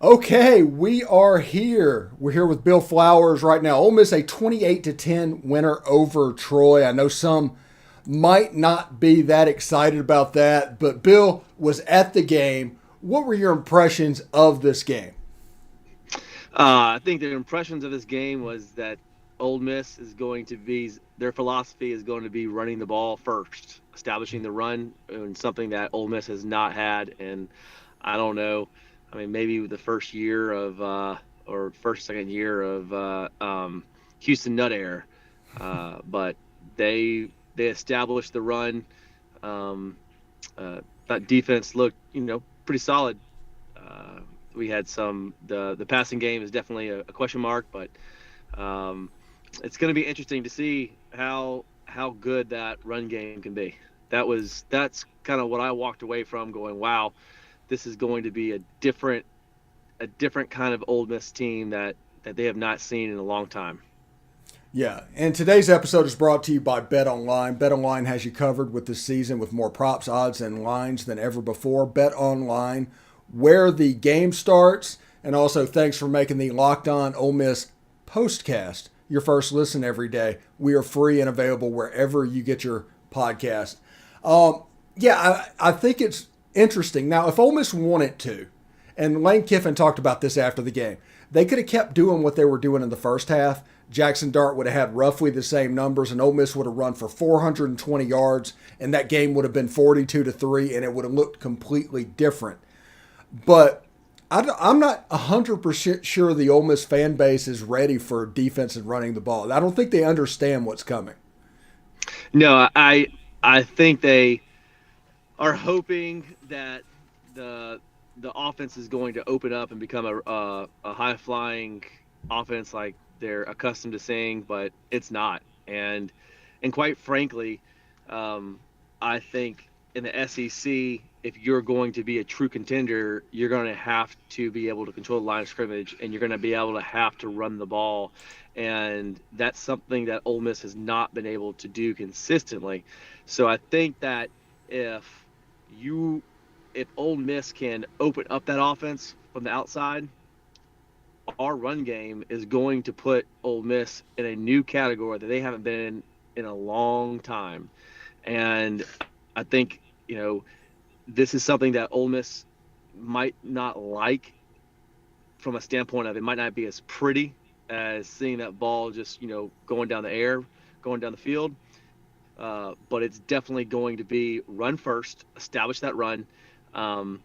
Okay, we are here. We're here with Bill Flowers right now. Ole Miss a 28-10 winner over Troy. I know some might not be that excited about that, but Bill was at the game. What were your impressions of this game? I think the impressions of this game was that Ole Miss is going to be their philosophy is going to be running the ball first, establishing the run, and something that Ole Miss has not had. And I don't know. I mean, maybe the first year of or first second year of Houston Nut Air, but they established the run. Um, that defense looked pretty solid. Uh, we had the passing game is definitely a question mark, but um, it's going to be interesting to see how good that run game can be. That's kind of what I walked away from going, wow, this is going to be a different kind of Ole Miss team that they have not seen in a long time. Yeah, and today's episode is brought to you by BetOnline. BetOnline has you covered with this season with more props, odds, and lines than ever before. BetOnline, where the game starts, and also thanks for making the Locked On Ole Miss postcast your first listen every day. We are free and available wherever you get your podcast. I think it's interesting. Now, if Ole Miss wanted to, and Lane Kiffin talked about this after the game, they could have kept doing what they were doing in the first half. Jackson Dart would have had roughly the same numbers, and Ole Miss would have run for 420 yards, and that game would have been 42-3, and it would have looked completely different. But I'm not 100% sure the Ole Miss fan base is ready for defense and running the ball. I don't think they understand what's coming. No, I think they are hoping that the the offense is going to open up and become a high flying offense like they're accustomed to seeing, but it's not. And quite frankly, I think in the SEC, if you're going to be a true contender, you're going to have to be able to control the line of scrimmage, and you're going to be able to have to run the ball, and that's something that Ole Miss has not been able to do consistently. So I think that if you if Ole Miss can open up that offense from the outside, our run game is going to put Ole Miss in a new category that they haven't been in a long time. And I think, this is something that Ole Miss might not like from a standpoint of it might not be as pretty as seeing that ball just, going down the air, going down the field. But it's definitely going to be run first, establish that run. Um,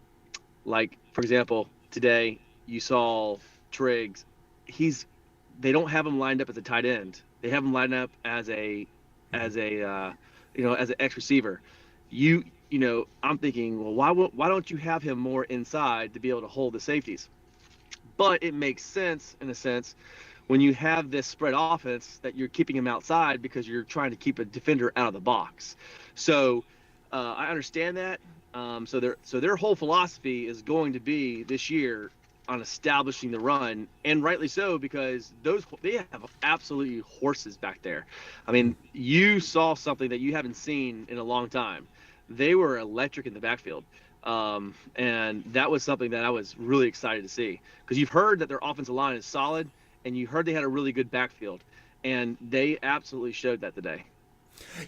like, for example, today you saw Triggs. He's they don't have him lined up as a tight end. They have him lined up as an X receiver. I'm thinking, well, why don't you have him more inside to be able to hold the safeties? But it makes sense in a sense when you have this spread offense that you're keeping him outside because you're trying to keep a defender out of the box. So I understand that. So their whole philosophy is going to be this year on establishing the run, and rightly so because they have absolutely horses back there. I mean, you saw something that you haven't seen in a long time. They were electric in the backfield. And that was something that I was really excited to see because you've heard that their offensive line is solid, and you heard they had a really good backfield, and they absolutely showed that today.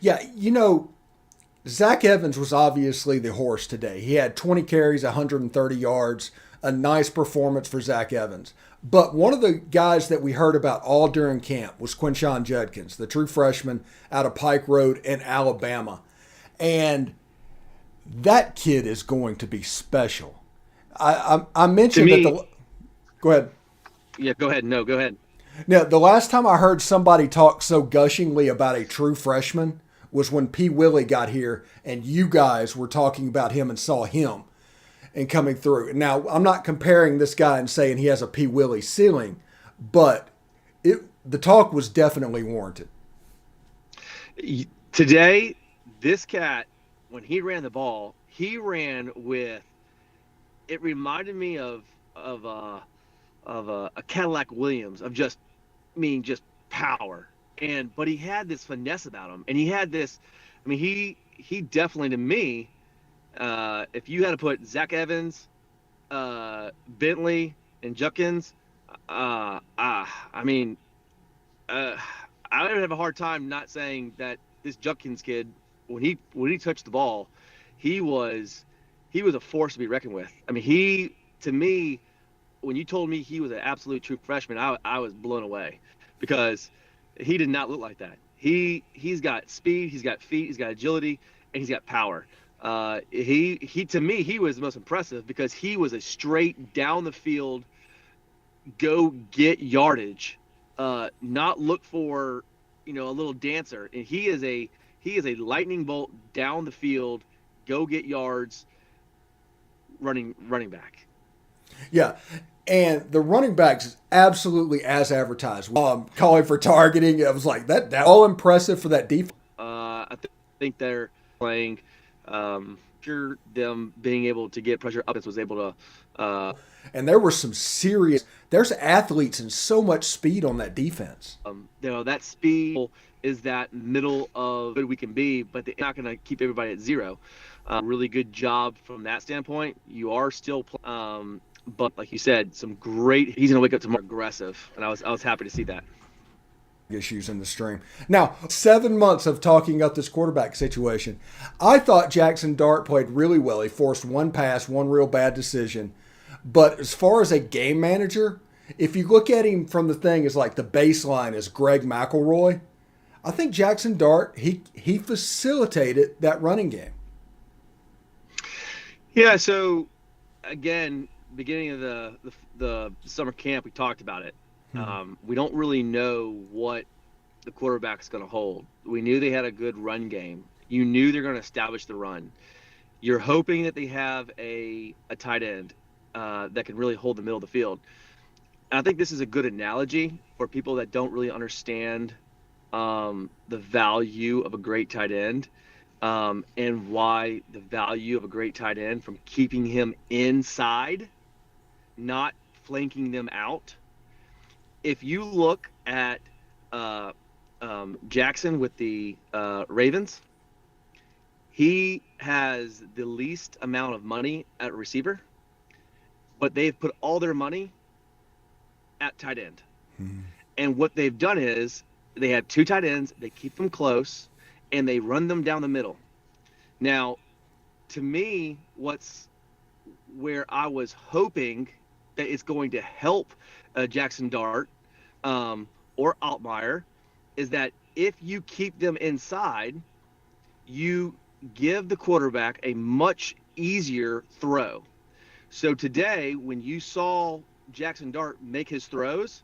Yeah, Zach Evans was obviously the horse today. He had 20 carries, 130 yards, a nice performance for Zach Evans. But one of the guys that we heard about all during camp was Quinshon Judkins, the true freshman out of Pike Road in Alabama. And that kid is going to be special. I To mentioned that me, the. Go ahead. yeah, go ahead. No, go ahead. Now, the last time I heard somebody talk so gushingly about a true freshman was when P. Willie got here and you guys were talking about him and saw him and coming through. Now, I'm not comparing this guy and saying he has a P. Willie ceiling, but the talk was definitely warranted. Today, this cat, when he ran the ball, he ran with. It reminded me of a Cadillac Williams of just, I mean, just power. But he had this finesse about him, and he had this. I mean, he definitely to me, if you had to put Zach Evans, Bentley, And Judkins, I mean, uh, I would have a hard time not saying that this Judkins kid, when he touched the ball, he was he was a force to be reckoned with. I mean, he to me, when you told me he was an absolute true freshman, I was blown away because he did not look like that. He's got speed, he's got feet, he's got agility, and he's got power. He to me he was the most impressive because he was a straight down the field go get yardage, not look for a little dancer. And he is a lightning bolt down the field, go get yards, running back. Yeah. And the running backs is absolutely as advertised. Calling for targeting, it was like that all impressive for that defense. I think they're playing. Sure, them being able to get pressure up was able to. And there were some serious. There's athletes and so much speed on that defense. That speed is that middle of good we can be, but they're not going to keep everybody at zero. Really good job from that standpoint. You are still, but like you said, some great. He's going to wake up tomorrow aggressive, and I was happy to see that. Issues in the stream. Now, 7 months of talking up this quarterback situation. I thought Jackson Dart played really well. He forced one pass, one real bad decision. But as far as a game manager, if you look at him from the thing as like the baseline is Greg McElroy, I think Jackson Dart, he facilitated that running game. Yeah, so again, beginning of the summer camp, we talked about it. We don't really know what the quarterback's going to hold. We knew they had a good run game. You knew they're going to establish the run. You're hoping that they have a tight end that can really hold the middle of the field. And I think this is a good analogy for people that don't really understand the value of a great tight end and why the value of a great tight end from keeping him inside, not flanking them out. If you look at Jackson with the Ravens, he has the least amount of money at receiver, but they've put all their money at tight end. And what they've done is they have two tight ends, they keep them close, and they run them down the middle. Now, to me, where I was hoping that it's going to help Jackson Dart or Altmaier is that if you keep them inside, you give the quarterback a much easier throw. So today, when you saw Jackson Dart make his throws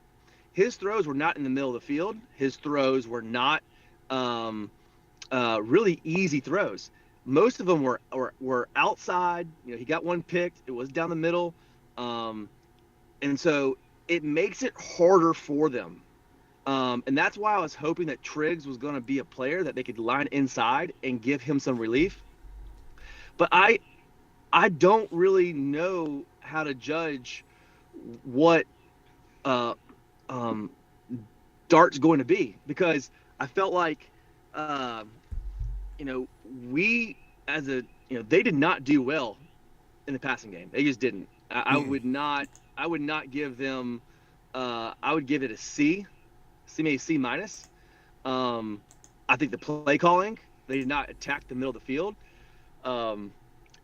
were not in the middle of the field. His throws were not really easy throws. Most of them were outside. He got one picked. It was down the middle. And so it makes it harder for them. And that's why I was hoping that Triggs was going to be a player that they could line inside and give him some relief. But I don't really know how to judge what Dart's going to be, because I felt like we they did not do well in the passing game. They just didn't. I would not give them. I would give it a C, maybe C minus. I think the play calling, they did not attack the middle of the field, and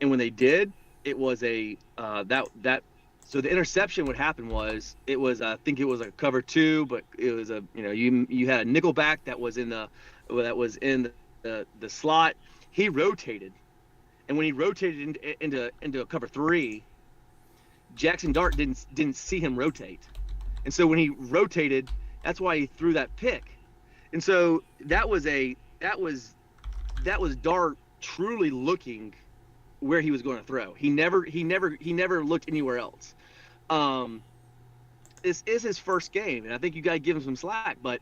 when they did, it was a that. So the interception, what happened was I think it was a cover two, but it was you had a nickel back that was in the slot. He rotated, and when he rotated into a cover three, Jackson Dart didn't see him rotate, and so when he rotated, that's why he threw that pick. And so that was Dart truly looking where he was going to throw. He never looked anywhere else. This is his first game, and I think you got to give him some slack. But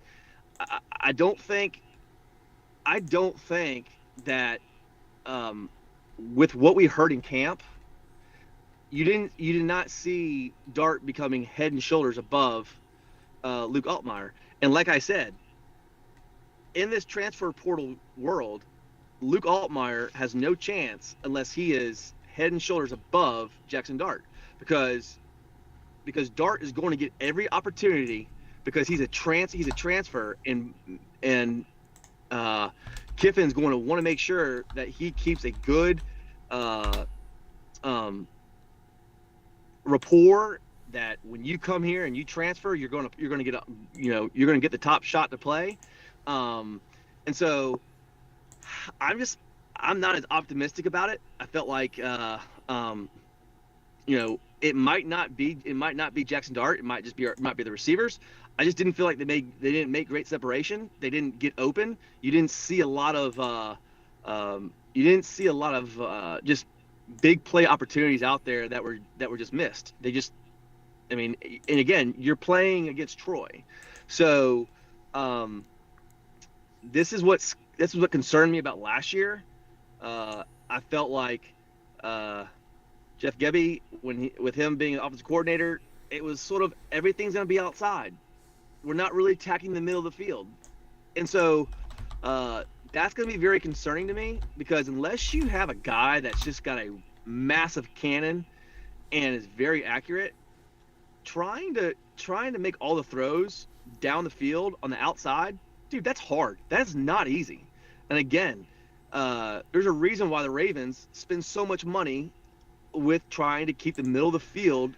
I don't think that with what we heard in camp, you did not see Dart becoming head and shoulders above Luke Altmaier. And like I said, in this transfer portal world, Luke Altmaier has no chance unless he is head and shoulders above Jackson Dart, because because Dart is going to get every opportunity because he's a transfer, and Kiffin's going to want to make sure that he keeps a good uh, um, rapport. That when you come here and you transfer, you're going to get you're going to get the top shot to play, and so I'm not as optimistic about it. I felt like it might not be Jackson Dart. It might be the receivers. I just didn't feel like they didn't make great separation. They didn't get open. You didn't see a lot of just big play opportunities out there that were just missed. And again, you're playing against Troy, so this is what concerned me about last year. I felt like Jeff Gebby, with him being an offensive coordinator, it was sort of everything's going to be outside. We're not really attacking the middle of the field, and so that's going to be very concerning to me, because unless you have a guy that's just got a massive cannon and is very accurate, trying to make all the throws down the field on the outside, dude, that's hard. That's not easy. And again, there's a reason why the Ravens spend so much money with trying to keep the middle of the field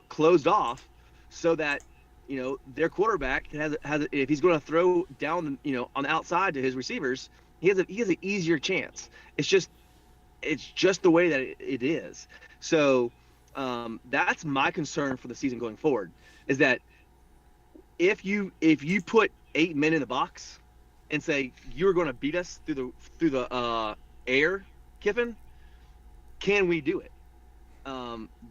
closed off, so that their quarterback has if he's going to throw down on the outside to his receivers, he has an easier chance. It's just the way that it is. So that's my concern for the season going forward, is that if you put 8 men in the box and say you're going to beat us through the air, Kiffin, can we do it?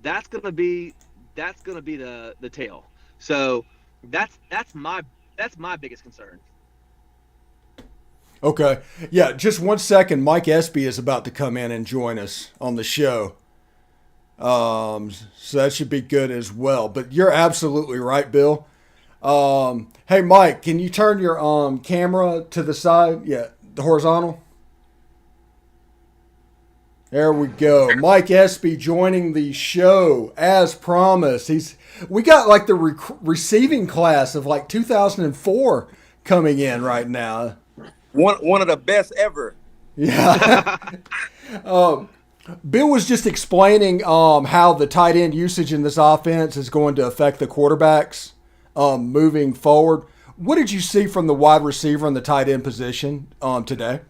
That's going to be the tale. So that's my biggest concern. Okay. Yeah, just 1 second. Mike Espy is about to come in and join us on the show. So that should be good as well. But you're absolutely right, Bill. Hey, Mike, can you turn your camera to the side? Yeah, the horizontal. There we go. Mike Espy joining the show as promised. We got like the receiving class of like 2004 coming in right now. One of the best ever. Yeah. Bill was just explaining how the tight end usage in this offense is going to affect the quarterbacks moving forward. What did you see from the wide receiver and the tight end position today?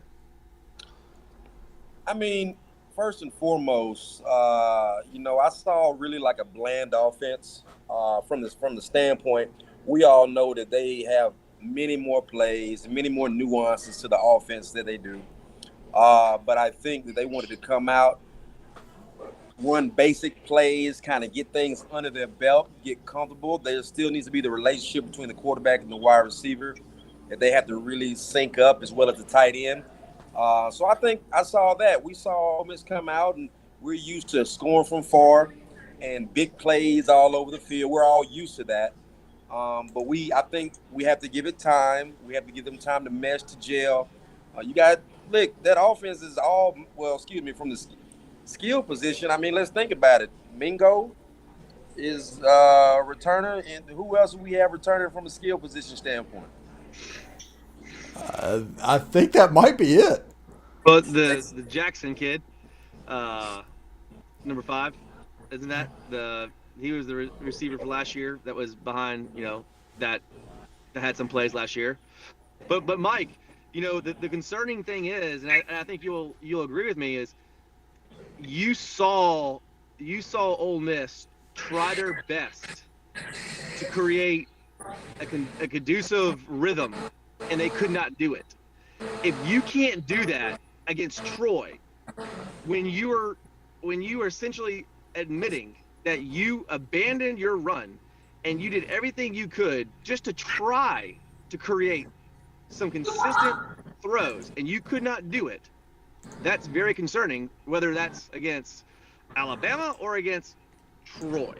I mean, first and foremost, I saw really like a bland offense from the standpoint. We all know that they have many more plays, many more nuances to the offense that they do. But I think that they wanted to come out, run basic plays, kind of get things under their belt, get comfortable. There still needs to be the relationship between the quarterback and the wide receiver that they have to really sync up, as well as the tight end. So I think I saw that. We saw Ole Miss come out, and we're used to scoring from far and big plays all over the field. We're all used to that. But I think we have to give it time. We have to give them time to mesh, to gel. Look, that offense is from the skill position. I mean, let's think about it. Mingo is a returner, and who else do we have returning from a skill position standpoint? I think that might be it. But the Jackson kid, number 5, isn't that he was the receiver for last year that was behind that had some plays last year. But Mike, the concerning thing is, and I think you'll agree with me, is you saw Ole Miss try their best to create a conducive rhythm, and they could not do it. If you can't do that against Troy, when you are essentially admitting that you abandoned your run and you did everything you could just to try to create some consistent throws, and you could not do it, that's very concerning, whether that's against Alabama or against Troy.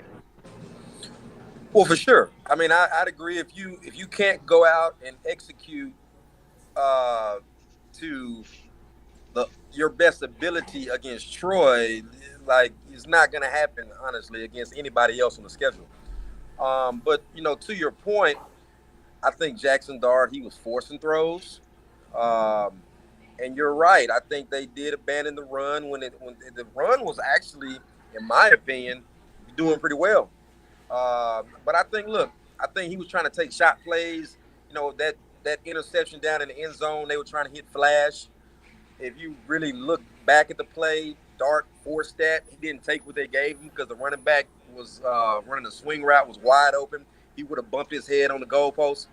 Well, for sure. I mean, I'd agree if you can't go out and execute to your best ability against Troy, like, is not going to happen, honestly, against anybody else on the schedule. But, to your point, I think Jackson Dart, he was forcing throws. Um, and you're right. I think they did abandon the run when the run was actually, in my opinion, doing pretty well. But I think he was trying to take shot plays. That interception down in the end zone, they were trying to hit flash. If you really look back at the play, Dart forced that. He didn't take what they gave him because the running back was running the swing route, was wide open. He would have bumped his head on the goalpost.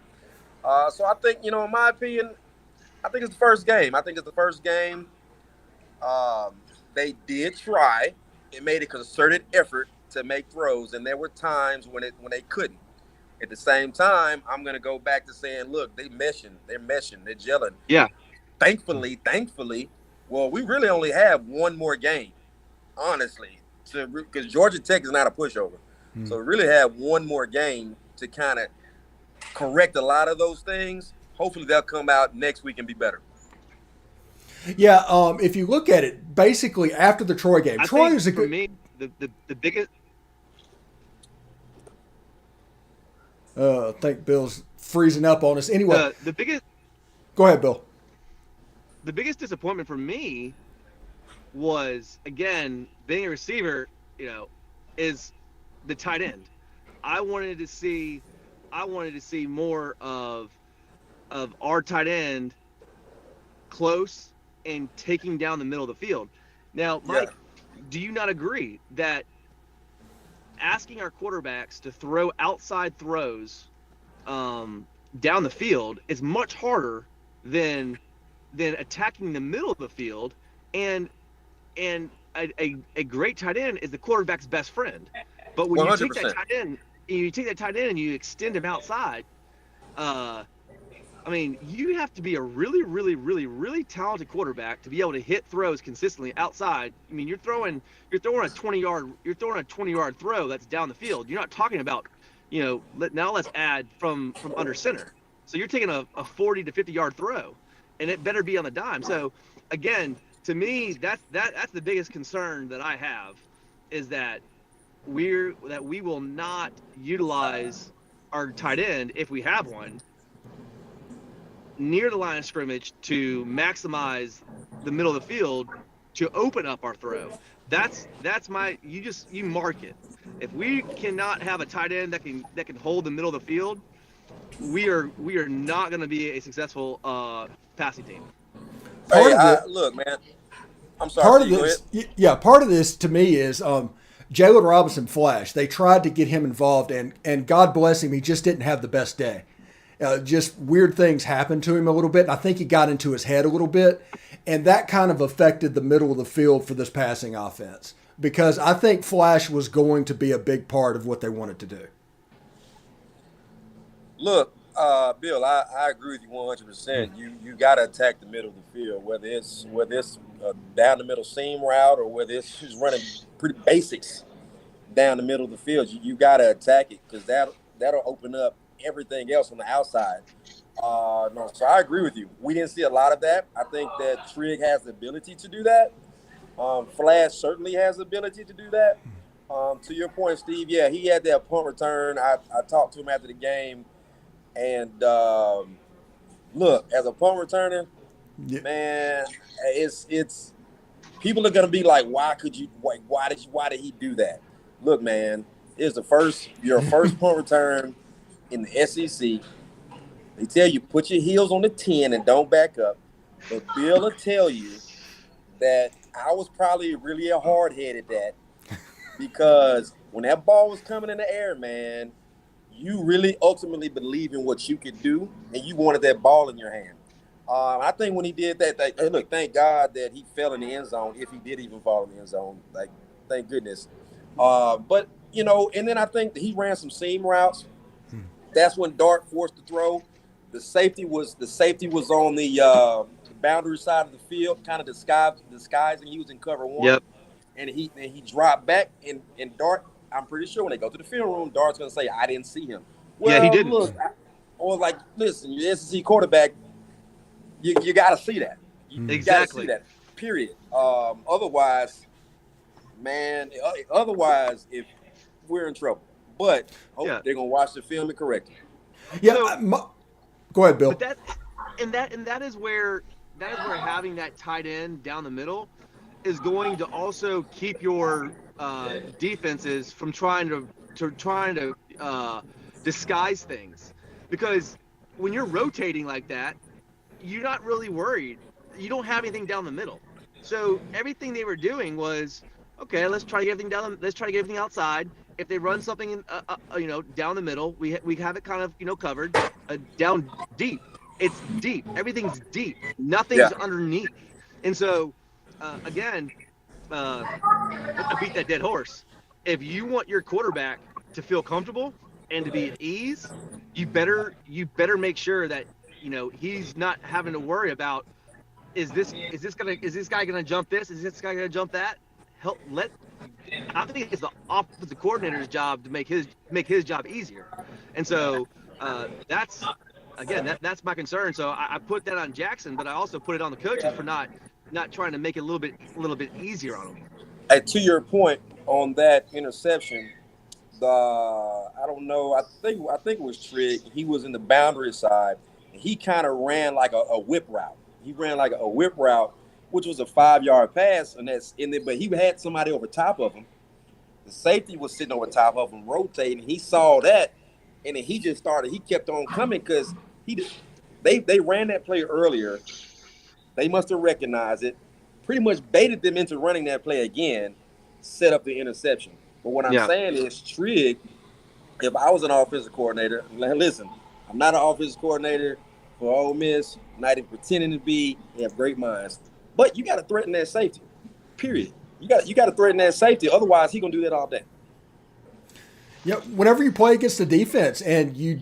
So I think, in my opinion, I think it's the first game. Um, they did try. It made a concerted effort to make throws, and there were times when they couldn't. At the same time, I'm gonna go back to saying, look, they're meshing, they're gelling. Yeah. Thankfully, well, we really only have one more game, honestly, because Georgia Tech is not a pushover. So we really have one more game to kind of correct a lot of those things. Hopefully, they'll come out next week and be better. Yeah, if you look at it, basically after the Troy game, Troy is a good. For me, the biggest. I think Bill's freezing up on us. Anyway, The biggest. Go ahead, Bill. The biggest disappointment for me was, again, being a receiver. Is the tight end. I wanted to see more of our tight end close and taking down the middle of the field. Now, Mike, do you not agree that asking our quarterbacks to throw outside throws down the field is much harder than attacking the middle of the field? And a great tight end is the quarterback's best friend. But when 100%. you take that tight end and you extend him outside, you have to be a really, really, really, really talented quarterback to be able to hit throws consistently outside. You're throwing a 20-yard throw that's down the field. You're not talking about, now let's add from under center. So you're taking a 40 to 50-yard throw, and it better be on the dime. So again, to me, that's the biggest concern that I have, is that we will not utilize our tight end, if we have one, near the line of scrimmage to maximize the middle of the field to open up our throw. That's you mark it. If we cannot have a tight end that can hold the middle of the field, we are not going to be a successful passing team. Look, man. I'm sorry. Part of this to me is Jalen Robinson flash. They tried to get him involved, and God bless him, he just didn't have the best day. Just weird things happened to him a little bit, and I think he got into his head a little bit, and that kind of affected the middle of the field for this passing offense, because I think flash was going to be a big part of what they wanted to do. Look, Bill, I agree with you 100%. You got to attack the middle of the field, whether it's down the middle seam route or whether it's just running pretty basics down the middle of the field. You got to attack it, because that'll open up everything else on the outside. So I agree with you. We didn't see a lot of that. I think that Trigg has the ability to do that. Flash certainly has the ability to do that. To your point, Steve, yeah, he had that punt return. I talked to him after the game, and look, as a punt returner, man, it's people are gonna be like, why did he do that? Look, man, it's your first punt return in the SEC. They tell you, put your heels on the 10 and don't back up. But Bill will tell you that I was probably really a hard-head at that, because when that ball was coming in the air, man, you really ultimately believe in what you could do, and you wanted that ball in your hand. I think when he did that, thank God that he fell in the end zone, if he did even fall in the end zone. Like, thank goodness. But, and then I think that he ran some seam routes. That's when Dart forced the throw. The safety was on the boundary side of the field, kind of disguising. He was in cover one. Yep. And he dropped back, and Dart, I'm pretty sure when they go to the film room, Dart's going to say, I didn't see him. Well, yeah, he didn't. Look, listen, you're the SEC quarterback, you got to see that. You Exactly. got to see that. Period. Otherwise, man. Otherwise, if we're in trouble, but hope they're gonna watch the film and correct it. Yeah. Go ahead, Bill. But that is where having that tight end down the middle is going to also keep your defenses from trying to disguise things, because when you're rotating like that, you're not really worried. You don't have anything down the middle, so everything they were doing was, okay, let's try to get everything let's try to get everything outside. If they run something down the middle, we have it kind of covered. Down deep, it's deep. Everything's deep. Nothing's underneath. And so again, I beat that dead horse. If you want your quarterback to feel comfortable and to be at ease, you better make sure that he's not having to worry about, is this guy gonna jump this? Is this guy gonna jump that? I think it's the offensive coordinator's job to make his job easier. And so that's my concern. So I put that on Jackson, but I also put it on the coaches for not trying to make it a little bit easier on him. Hey, to your point on that interception, I don't know. I think it was Trigg. He was in the boundary side. And he kind of ran like a whip route. He ran like a whip route, which was a 5-yard pass, and that's in there. But he had somebody over top of him. The safety was sitting over top of him, rotating. He saw that, and then he just started. He kept on coming because they ran that play earlier. They must have recognized it, pretty much baited them into running that play again, set up the interception. But what I'm saying is, Trigg, if I was an offensive coordinator, listen, I'm not an offensive coordinator for Ole Miss, not even pretending to be. They have great minds. But you got to threaten that safety, period. You got to threaten that safety. Otherwise, he's going to do that all day. Yeah, whenever you play against the defense and you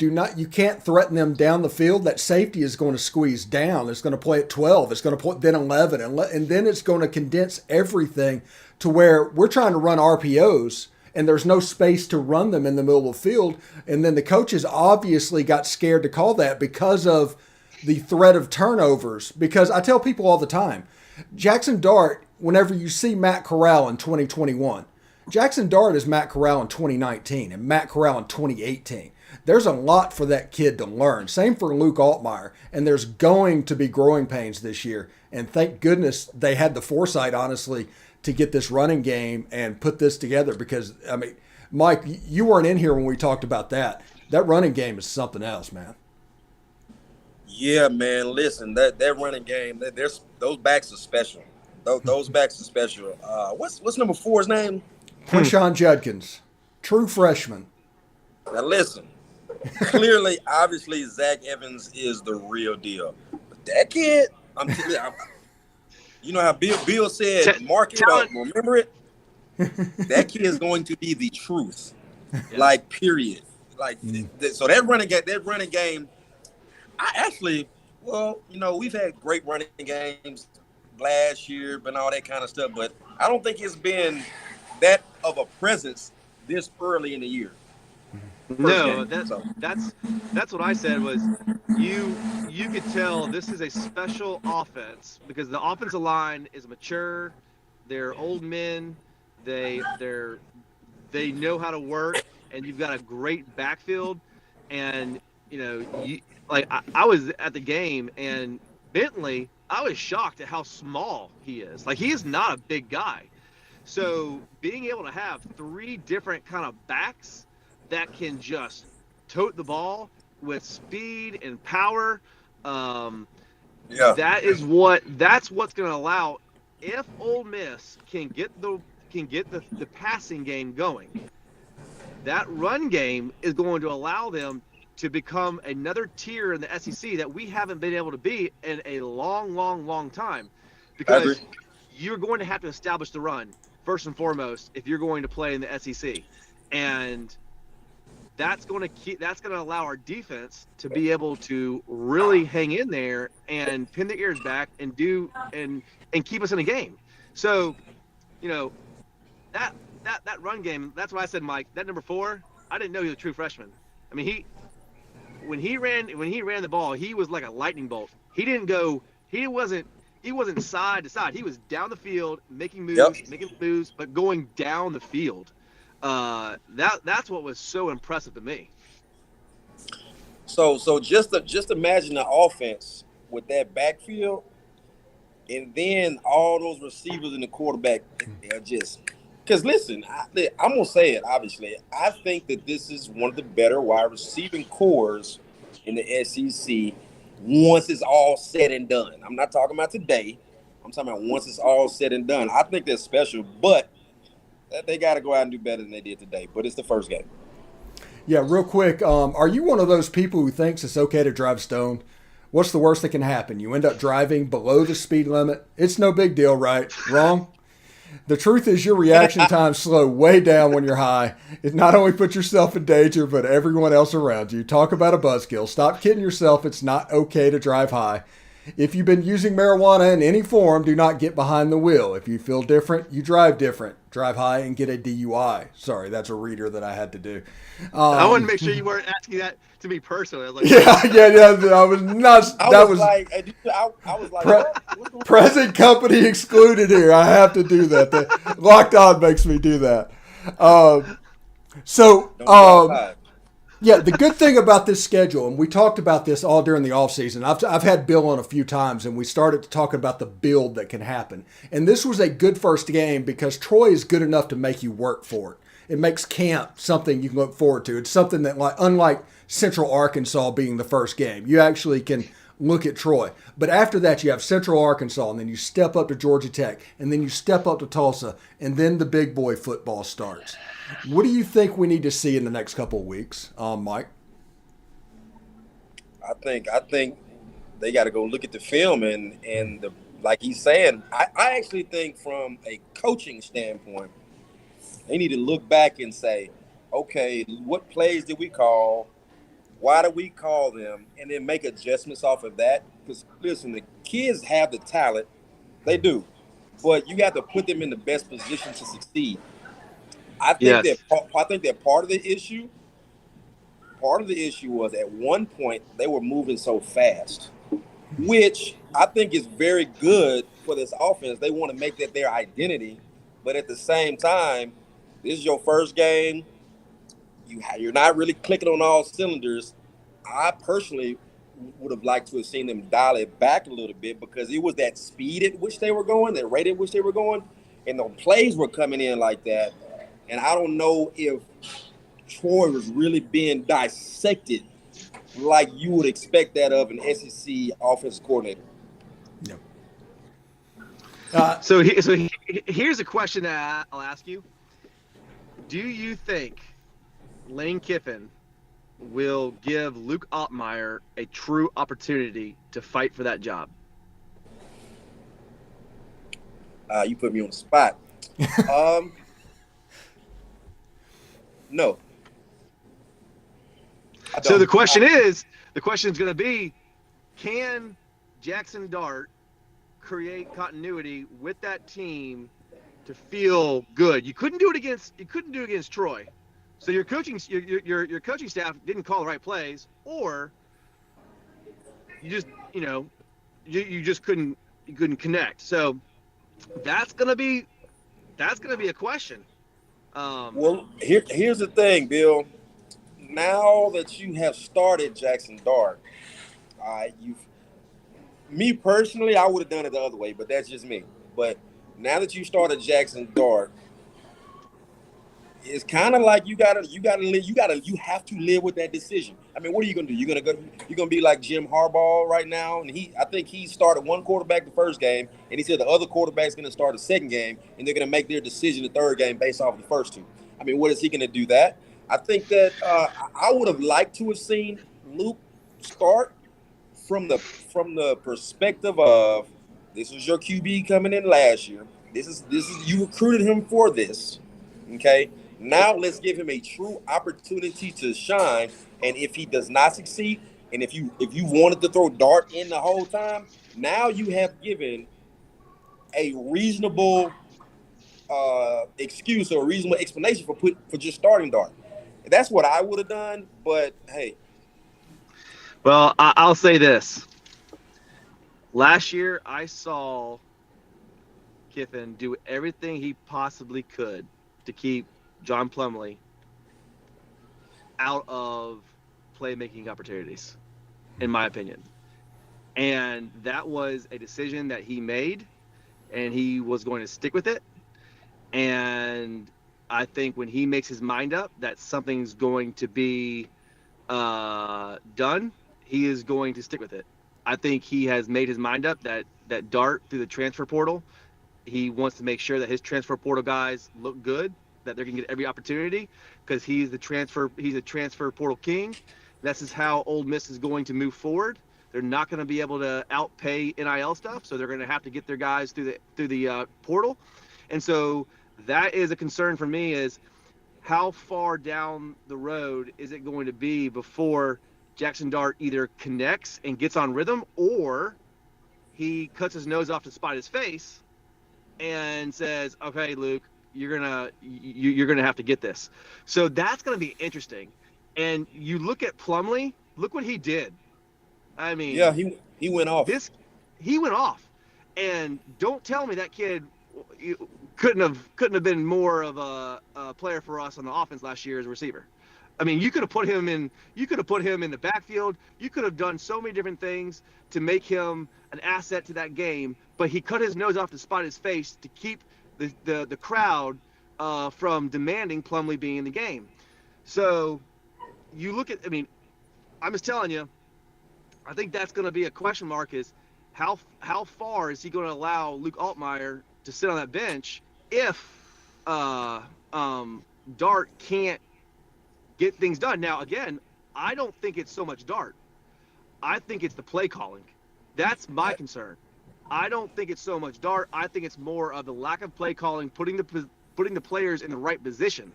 can't threaten them down the field, that safety is going to squeeze down. It's going to play at 12. It's going to play then 11, and then it's going to condense everything to where we're trying to run RPOs and there's no space to run them in the middle of the field. And then the coaches obviously got scared to call that because of the threat of turnovers. Because I tell people all the time, Jackson Dart, whenever you see Matt Corral in 2021, Jackson Dart is Matt Corral in 2019 and Matt Corral in 2018. There's a lot for that kid to learn. Same for Luke Altmaier. And there's going to be growing pains this year. And thank goodness they had the foresight, honestly, to get this running game and put this together. Because, I mean, Mike, you weren't in here when we talked about that. That running game is something else, man. Yeah, man. Listen, that running game, those backs are special. Those backs are special. What's number 4's name? Quinshon Judkins, true freshman. Now listen, clearly, obviously, Zach Evans is the real deal. But that kid, you know how Bill said, mark it up, remember it? That kid is going to be the truth, like period. Like so that running game. I actually, we've had great running games last year, and all that kind of stuff, but I don't think it's been that of a presence this early in the year. No, that's what I said was you could tell this is a special offense because the offensive line is mature. They're old men. They know how to work, and you've got a great backfield. And I was at the game, and Bentley, I was shocked at how small he is. Like, he is not a big guy. So being able to have 3 different kind of backs that can just tote the ball with speed and power, that's what's going to allow, if Ole Miss can get the passing game going, that run game is going to allow them to become another tier in the SEC that we haven't been able to be in a long, long, long time, because you're going to have to establish the run first and foremost if you're going to play in the SEC, and that's going to allow our defense to be able to really hang in there and pin their ears back and keep us in a game. So, that run game, that's what I said, Mike. That number 4, I didn't know he was a true freshman. I mean, when he ran the ball, he was like a lightning bolt. He he wasn't side to side. He was down the field, making Yep. moves, but going down the field. That's what was so impressive to me. So just imagine the offense with that backfield, and then all those receivers and the quarterback. They're just because listen, I'm gonna say it. Obviously, I think that this is one of the better wide receiving cores in the SEC. Once it's all said and done, I'm not talking about today. I'm talking about once it's all said and done. I think they're special, but they got to go out and do better than they did today. But it's the first game. Yeah, real quick. Are you one of those people who thinks it's okay to drive stoned? What's the worst that can happen? You end up driving below the speed limit. It's no big deal, right? Wrong? The truth is your reaction times slow way down when you're high. It not only puts yourself in danger, but everyone else around you. Talk about a buzzkill. Stop kidding yourself. It's not okay to drive high. If you've been using marijuana in any form, do not get behind the wheel. If you feel different, you drive different. Drive high and get a DUI. Sorry, that's a reader that I had to do. I want to make sure you weren't asking that to me personally. I was like, yeah. I was not. I was like, what? Present company excluded here. I have to do that. The Locked On makes me do that. Yeah, the good thing about this schedule, and we talked about this all during the offseason. I've had Bill on a few times, and we started to talk about the build that can happen. And this was a good first game because Troy is good enough to make you work for it. It makes camp something you can look forward to. It's something that, like, unlike Central Arkansas being the first game, you actually can look at Troy. But after that, you have Central Arkansas, and then you step up to Georgia Tech, and then you step up to Tulsa, and then the big boy football starts. What do you think we need to see in the next couple of weeks, Mike? I think they got to go look at the film and like he's saying. I actually think from a coaching standpoint, they need to look back and say, okay, what plays did we call? Why do we call them? And then make adjustments off of that. Because listen, the kids have the talent, they do, but you have to put them in the best position to succeed. I think that part of the issue was at one point they were moving so fast, which I think is very good for this offense. They want to make that their identity, but at the same time, this is your first game. You're not really clicking on all cylinders. I personally would have liked to have seen them dial it back a little bit because it was that speed at which they were going, that rate at which they were going, and the plays were coming in like that. And I don't know if Troy was really being dissected like you would expect that of an SEC offensive coordinator. No. So here's a question that I'll ask you. Do you think Lane Kiffin will give Luke Altmaier a true opportunity to fight for that job? You put me on the spot. No. So the question is going to be, can Jackson Dart create continuity with that team to feel good? You couldn't do it against Troy. So your coaching staff didn't call the right plays, or you just couldn't connect. So that's gonna be a question. Well, here's the thing, Bill. Now that you have started Jackson Dart, me personally, I would have done it the other way, but that's just me. But now that you started Jackson Dart, it's kind of like you have to live with that decision. I mean, what are you gonna do? You're gonna be like Jim Harbaugh right now, and I think he started one quarterback the first game, and he said the other quarterback's gonna start the second game, and they're gonna make their decision the third game based off of the first two. I mean, what is he gonna do that? I think that I would have liked to have seen Luke start from the perspective of this was your QB coming in last year. This is you recruited him for this. Okay. Now let's give him a true opportunity to shine. And if he does not succeed, and if you wanted to throw Dart in the whole time, now you have given a reasonable excuse or a reasonable explanation for just starting Dart. That's what I would have done. But hey. Well, I'll say this. Last year, I saw Kiffin do everything he possibly could to keep John Plumlee out of playmaking opportunities, in my opinion. And that was a decision that he made, and he was going to stick with it. And I think when he makes his mind up that something's going to be done, he is going to stick with it. I think he has made his mind up that Dart through the transfer portal, he wants to make sure that his transfer portal guys look good, that they're going to get every opportunity, because he's a transfer portal king. This is how Ole Miss is going to move forward. They're not going to be able to outpay NIL stuff, so they're going to have to get their guys through the portal. And so that is a concern for me, is how far down the road is it going to be before Jackson Dart either connects and gets on rhythm, or he cuts his nose off to spite his face and says, okay, Luke, you're gonna have to get this. So that's going to be interesting. And you look at Plumlee, look what he did. I mean, yeah, he went off. He went off. And don't tell me that kid couldn't have been more of a player for us on the offense last year as a receiver. I mean, you could have put him in the backfield. You could have done so many different things to make him an asset to that game, but he cut his nose off to spite his face to keep the crowd from demanding Plumlee being in the game. So you look at, I mean, I'm just telling you, I think that's going to be a question mark, is how far is he going to allow Luke Altmaier to sit on that bench if Dart can't get things done. Now, again, I don't think it's so much Dart. I think it's the play calling. That's my concern. I don't think it's so much Dart. I think it's more of the lack of play calling, putting the players in the right position,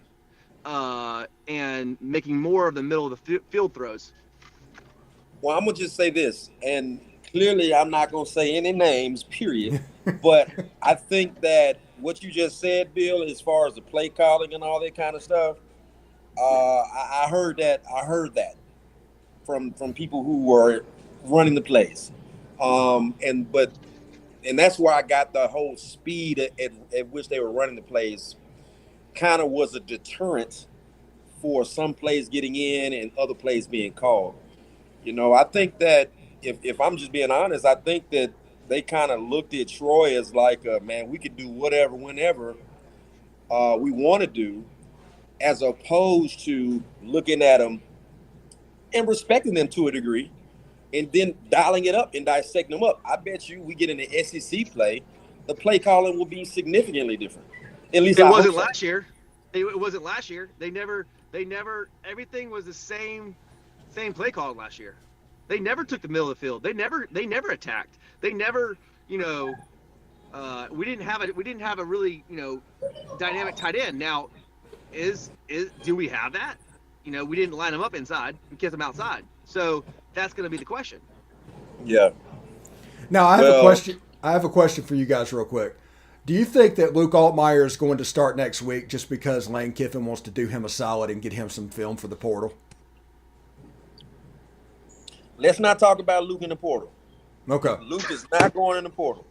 and making more of the middle of the field throws. Well, I'm going to just say this, and clearly I'm not going to say any names, period. But I think that what you just said, Bill, as far as the play calling and all that kind of stuff, I heard that from people who were running the plays. And that's where I got the whole speed at which they were running the plays kind of was a deterrent for some plays getting in and other plays being called. You know, I think that if I'm just being honest, I think that they kind of looked at Troy as like, man, we could do whatever, whenever we want to do, as opposed to looking at them and respecting them to a degree and then dialing it up and dissecting them up. I bet you we get in the SEC play, the play calling will be significantly different. At least it wasn't last year. It wasn't last year. They never, everything was the same play calling last year. They never took the middle of the field. They never attacked. They never, we didn't have a really, dynamic tight end. Now, do we have that? We didn't line them up inside. We kept them outside. So that's going to be the question. Yeah. Now I have a question. I have a question for you guys real quick. Do you think that Luke Altmaier is going to start next week just because Lane Kiffin wants to do him a solid and get him some film for the portal? Let's not talk about Luke in the portal. Okay. Luke is not going in the portal.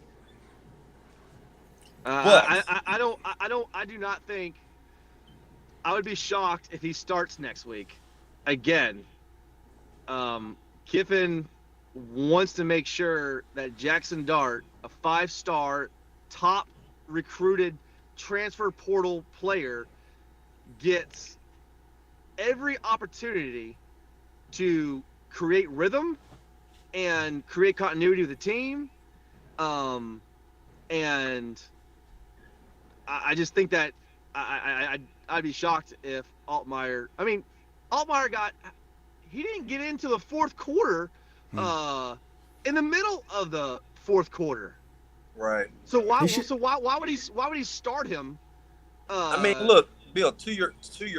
I do not think. I would be shocked if he starts next week. Again, Kiffin wants to make sure that Jackson Dart, a 5-star, top recruited transfer portal player, gets every opportunity to create rhythm and create continuity with the team. And I just think that I'd be shocked if Altmaier he didn't get into the fourth quarter in the middle of the fourth quarter. Right. So why would he start him? I mean, look, Bill, to your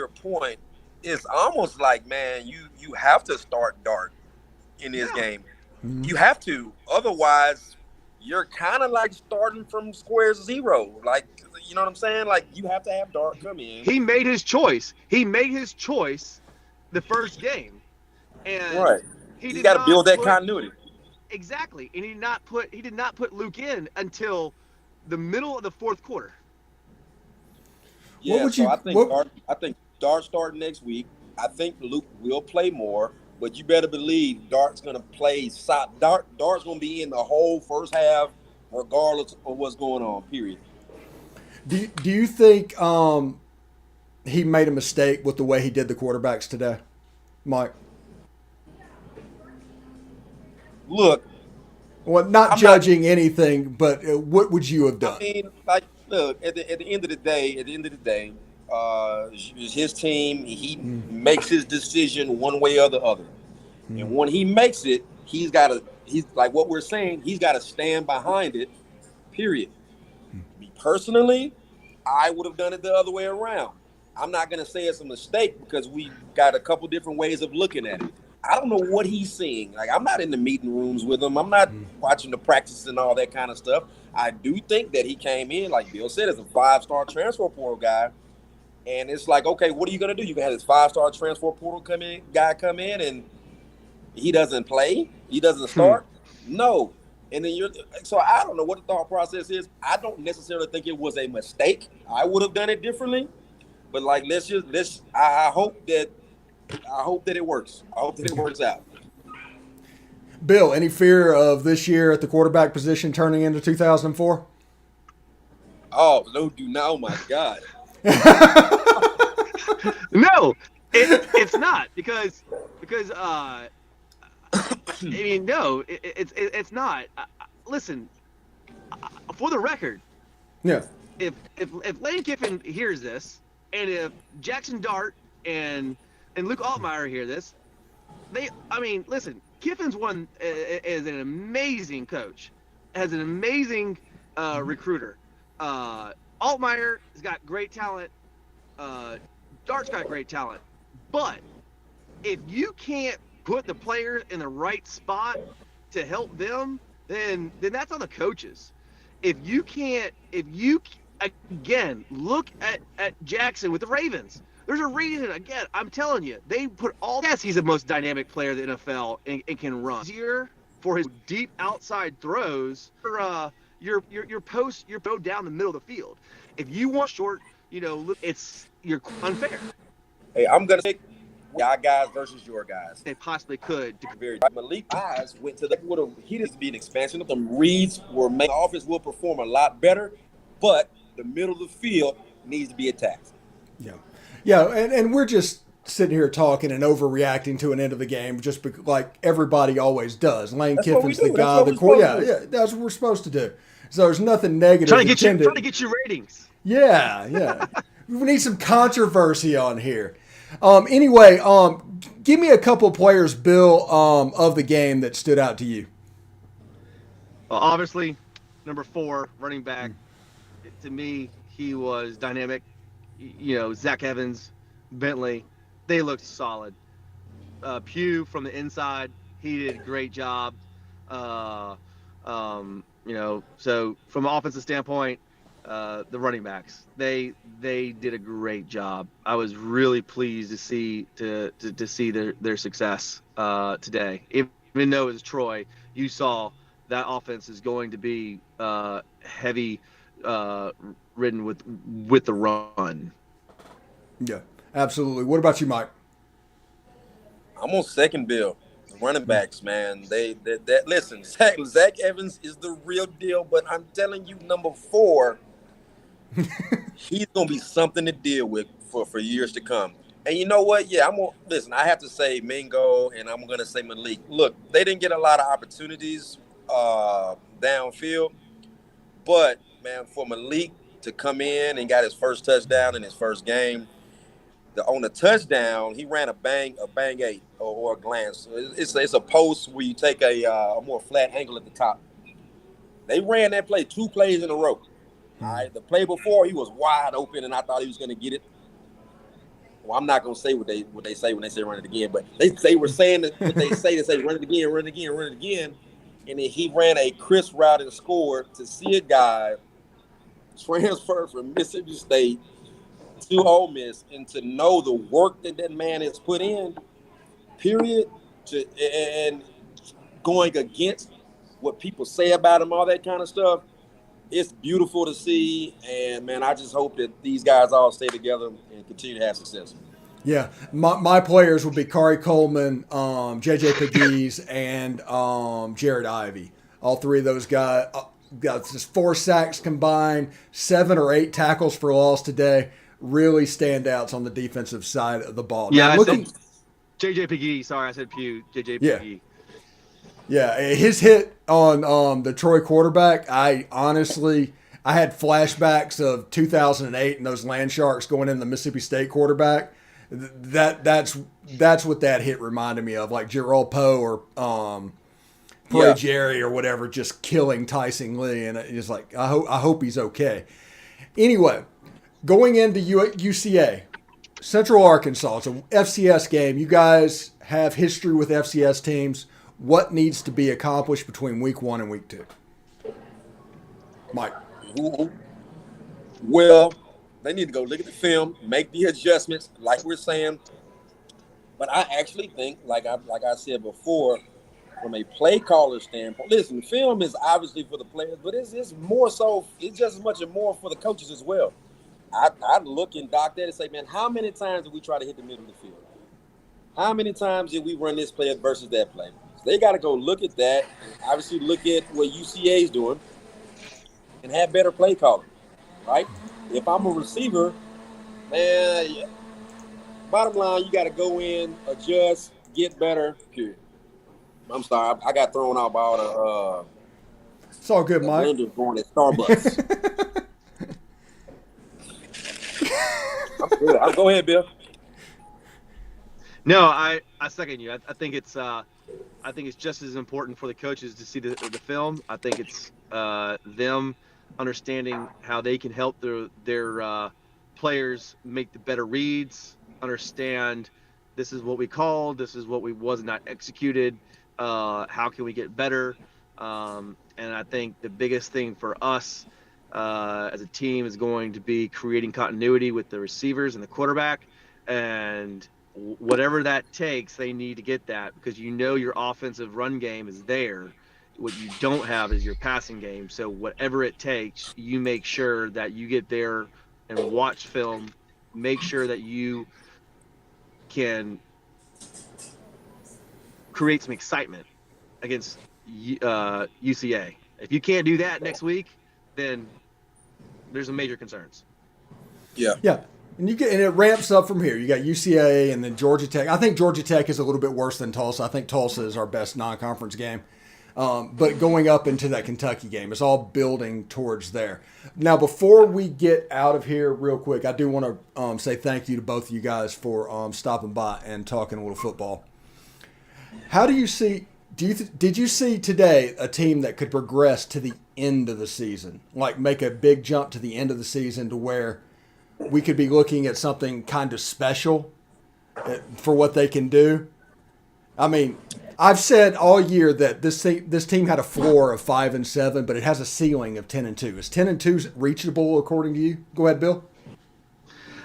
point, it's almost like, man, you have to start Dart in this game. Mm-hmm. You have to. Otherwise, you're kind of like starting from square zero. Like, you know what I'm saying? Like, you have to have Dart come in. He made his choice. The first game. And right. You got to build that continuity. exactly, and he did not put Luke in until the middle of the fourth quarter. What Yeah, would so you what I think Dart starting next week. I think Luke will play more, but you better believe Dart's gonna play. Dart's gonna be in the whole first half, regardless of what's going on. Period. do you think he made a mistake with the way he did the quarterbacks today, Mike? Look, Well, not I'm not. judging anything, but what would you have I done? mean, like, look at the end of the day. At the end of the day, it's his team. He makes his decision one way or the other. And when he makes it, he's like what we're saying, he's got to stand behind it, period. Me personally, I would have done it the other way around. I'm not going to say it's a mistake because we got a couple different ways of looking at it. I don't know what he's seeing. Like, I'm not in the meeting rooms with him. I'm not watching the practices and all that kind of stuff. I do think that he came in, like Bill said, as a 5-star transfer portal guy. And it's like, okay, what are you going to do? You can have this 5-star transfer portal come in, and he doesn't play, he doesn't Hmm. start. No. And then so I don't know what the thought process is. I don't necessarily think it was a mistake. I would have done it differently. But like let's I hope that it works. I hope that it works out. Bill, any fear of this year at the quarterback position turning into 2004? Oh, no, do not. Oh my God. No, it's not because I mean no, it's not. Listen, for the record, Yeah. if Lane Kiffin hears this, and if Jackson Dart and Luke Altmaier hear this, I mean, listen, Kiffin's one is an amazing coach, has an amazing recruiter. Altmaier has got great talent. Dart's got great talent, but if you can't put the players in the right spot to help them, then that's on the coaches. If you again look at Jackson with the Ravens. There's a reason. Again, I'm telling you, they put all. Yes, he's the most dynamic player in the NFL and can run. Easier for his deep outside throws. Your post, your go down the middle of the field. If you want short, you're unfair. Hey, I'm gonna say our guys versus your guys. They possibly could. Very Malik eyes went to the would have he just be an expansion of them reads were made. The offense will perform a lot better, but the middle of the field needs to be attacked. Yeah. Yeah, and we're just sitting here talking and overreacting to an end of the game, just like everybody always does. Lane That's what we Kiffin's the do. That's guy. what The we're core, supposed to do. yeah, that's what we're supposed to do. So there's nothing negative Trying intended. to get your ratings. Yeah. We need some controversy on here. Anyway, give me a couple players, Bill, of the game that stood out to you. Well, obviously, number 4 running back. To me, he was dynamic. Zach Evans, Bentley, they looked solid. Pugh from the inside, he did a great job. So from an offensive standpoint, the running backs, they did a great job. I was really pleased to see their success today. Even though it was Troy, you saw that offense is going to be heavy ridden with the run. Yeah, absolutely. What about you, Mike? I'm on second Bill. The running backs, man. That listen, Zach Evans is the real deal, but I'm telling you, number 4, he's gonna be something to deal with for years to come. And you know what? Yeah, listen. I have to say Mingo, and I'm gonna say Malik. Look, they didn't get a lot of opportunities downfield, but man, for Malik to come in and got his first touchdown in his first game, on the touchdown, he ran a bang 8 or a glance. It's a post where you take a more flat angle at the top. They ran that play 2 plays in a row. All right, the play before he was wide open, and I thought he was going to get it. Well, I'm not going to say what they say when they say run it again, but they were saying that what they say run it again, run it again, run it again, and then he ran a crisp route and scored. To see a guy transfer from Mississippi State to Ole Miss and to know the work that man has put in, period, and going against what people say about him, all that kind of stuff. It's beautiful to see, and man, I just hope that these guys all stay together and continue to have success. Yeah, my players would be Khari Coleman, JJ Pegues, and Jared Ivey. All three of those guys got just 4 sacks combined, 7 or 8 tackles for loss today. Really standouts on the defensive side of the ball. Yeah, now, said JJ Pegues. Sorry, I said Pew. JJ Pegues. Yeah, his hit on the Troy quarterback, I had flashbacks of 2008 and those Land Sharks going in the Mississippi State quarterback. That's what that hit reminded me of, like Gerald Poe or Prairie Jerry or whatever, just killing Tyson Lee, and it's like I hope he's okay. Anyway, going into UCA, Central Arkansas, it's an FCS game. You guys have history with FCS teams. What needs to be accomplished between week 1 and week 2? Mike. Well, they need to go look at the film, make the adjustments, like we're saying. But I actually think, like I said before, from a play caller standpoint, listen, film is obviously for the players, but it's more so, it's just as much and more for the coaches as well. I'd look and doc that and say, man, how many times did we try to hit the middle of the field? How many times did we run this play versus that play? So they got to go look at that, and obviously look at what UCA is doing, and have better play calling, right? If I'm a receiver, man, bottom line, you got to go in, adjust, get better, period. I'm sorry, I got thrown out by all the it's all good, Mike. blenders going at Starbucks. I'm go ahead, Bill. No, I second you. I think it's just as important for the coaches to see the film. I think it's them understanding how they can help their players make the better reads, understand this is what we called, this is what we was not executed, how can we get better, and I think the biggest thing for us as a team is going to be creating continuity with the receivers and the quarterback, and whatever that takes, they need to get that, because your offensive run game is there. What you don't have is your passing game. So whatever it takes, you make sure that you get there and watch film, make sure that you can create some excitement against UCA. If you can't do that next week, then there's some major concerns. Yeah. And it ramps up from here. You got UCA and then Georgia Tech. I think Georgia Tech is a little bit worse than Tulsa. I think Tulsa is our best non-conference game. But going up into that Kentucky game, it's all building towards there. Now, before we get out of here real quick, I do want to say thank you to both of you guys for stopping by and talking a little football. How do you see – did you see today a team that could progress to the end of the season, like make a big jump to the end of the season to where – we could be looking at something kind of special for what they can do? I mean, I've said all year that this team had a floor of 5-7, but it has a ceiling of 10-2. Is 10-2 reachable according to you? Go ahead, Bill.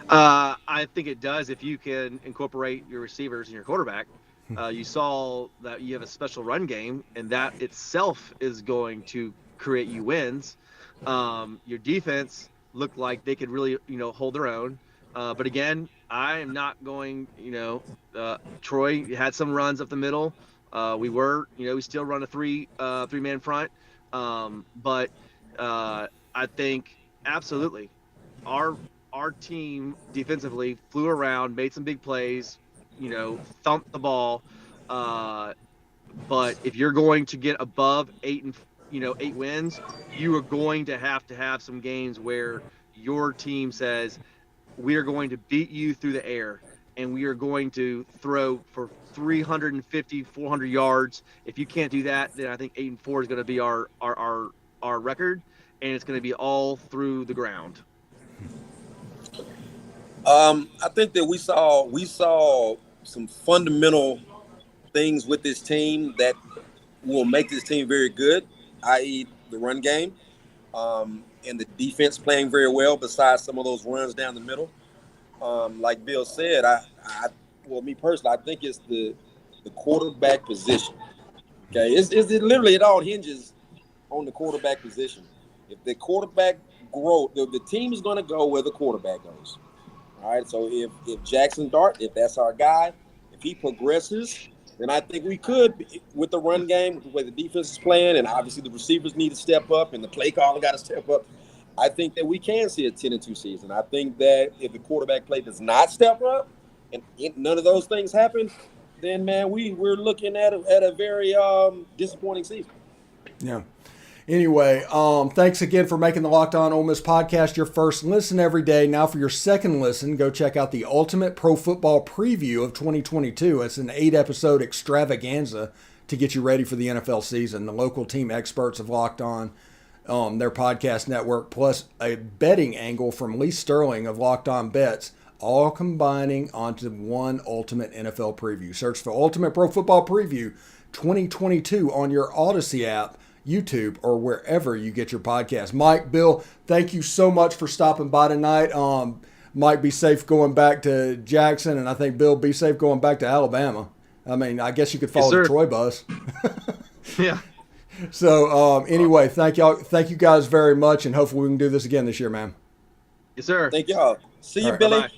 I think it does if you can incorporate your receivers and your quarterback. You saw that you have a special run game, and that itself is going to create you wins. Your defense looked like they could really, hold their own. But again, I am not going, Troy had some runs up the middle. We still run a three-man front. But I think absolutely our team defensively flew around, made some big plays, thumped the ball. But if you're going to get above 8 wins, you are going to have some games where your team says, we are going to beat you through the air, and we are going to throw for 350, 400 yards. If you can't do that, then I think 8-4 is going to be our record, and it's going to be all through the ground. I think that we saw some fundamental things with this team that will make this team very good, i.e. the run game, and the defense playing very well besides some of those runs down the middle. Like Bill said, me personally, I think it's the quarterback position. Okay, it all hinges on the quarterback position. If the quarterback the team is going to go where the quarterback goes. All right, so if Jackson Dart, if that's our guy, if he progresses, then I think we could, with the run game, with the way the defense is playing, and obviously the receivers need to step up, and the play calling got to step up. I think that we can see a 10-2 season. I think that if the quarterback play does not step up, and none of those things happen, then man, we're looking at a very disappointing season. Yeah. Anyway, thanks again for making the Locked On Ole Miss podcast your first listen every day. Now for your second listen, go check out the Ultimate Pro Football Preview of 2022. It's an 8-episode extravaganza to get you ready for the NFL season. The local team experts have Locked On their podcast network, plus a betting angle from Lee Sterling of Locked On Bets, all combining onto one Ultimate NFL Preview. Search for Ultimate Pro Football Preview 2022 on your Odyssey app, YouTube, or wherever you get your podcast. Mike, Bill, thank you so much for stopping by tonight. Mike, be safe going back to Jackson, and I think Bill, be safe going back to Alabama. I mean, I guess you could follow the Troy bus. Yeah. So anyway, thank you guys very much, and hopefully we can do this again this year, man. Yes, sir. Thank y'all. See you, right, Billy. bye-bye.